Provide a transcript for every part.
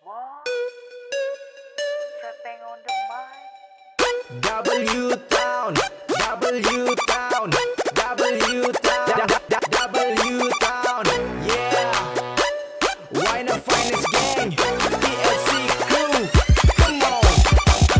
What? Stepping on the mic. W Town, W Town, W Town, W Town, yeah. Why not finest gang? TLC crew, come on.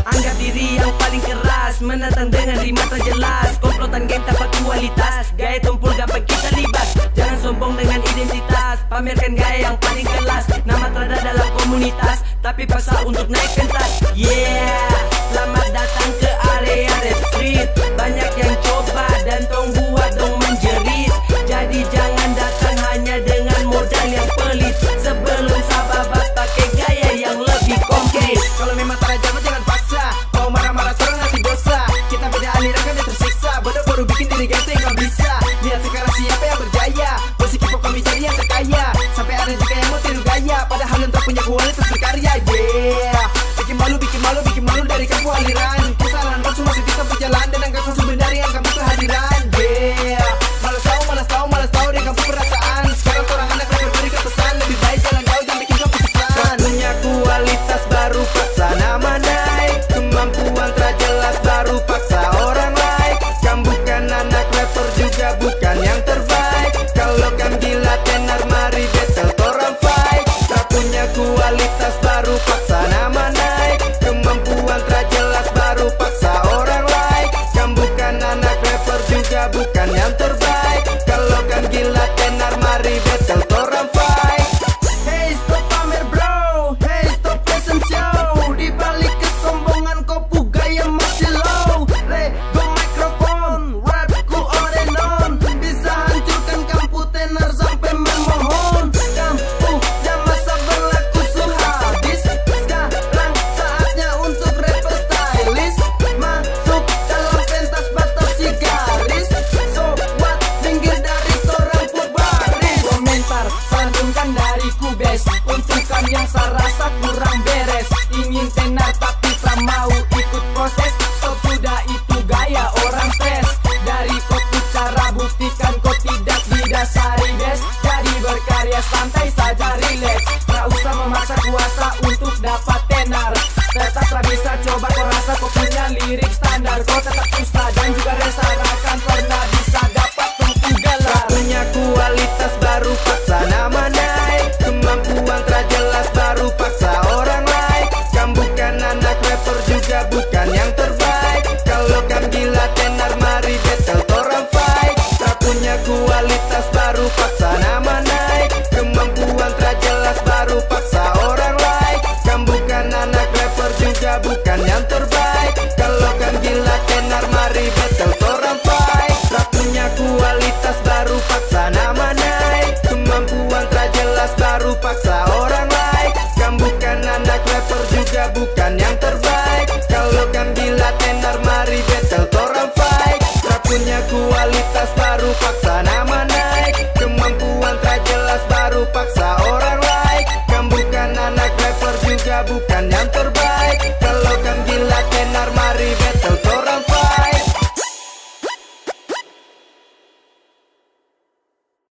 Anggap diri yang paling keras, menantang dengan rima tak jelas. Komplotan game tanpa kualitas, gaya tumpul gampang kita libas. Jangan sombong dengan identitas, pamerkan gaya yang paling kelas. Nama terada dalam komunitas, tapi paksa untuk naik pentas. Yeah, selamat datang ke area Red Street. Banyak yang coba dan tong buat dong menjerit. Jadi jangan datang hanya dengan modal yang pelit. Sebelum sahabat pakai gaya yang lebih konkret. Kalau memang tak jago jangan paksa. Mau marah-marah orang nanti dosa. Kita beda aliran kan dia tersiksa. Bodoh baru bikin diri ganteng nggak bisa. Lihat sekarang siapa yang berjaya. Musik hip hop kami cari yang terkaya. Sampai ada juga yang mau tiru gaya. Padahal yang tak punya kualitas berkarya.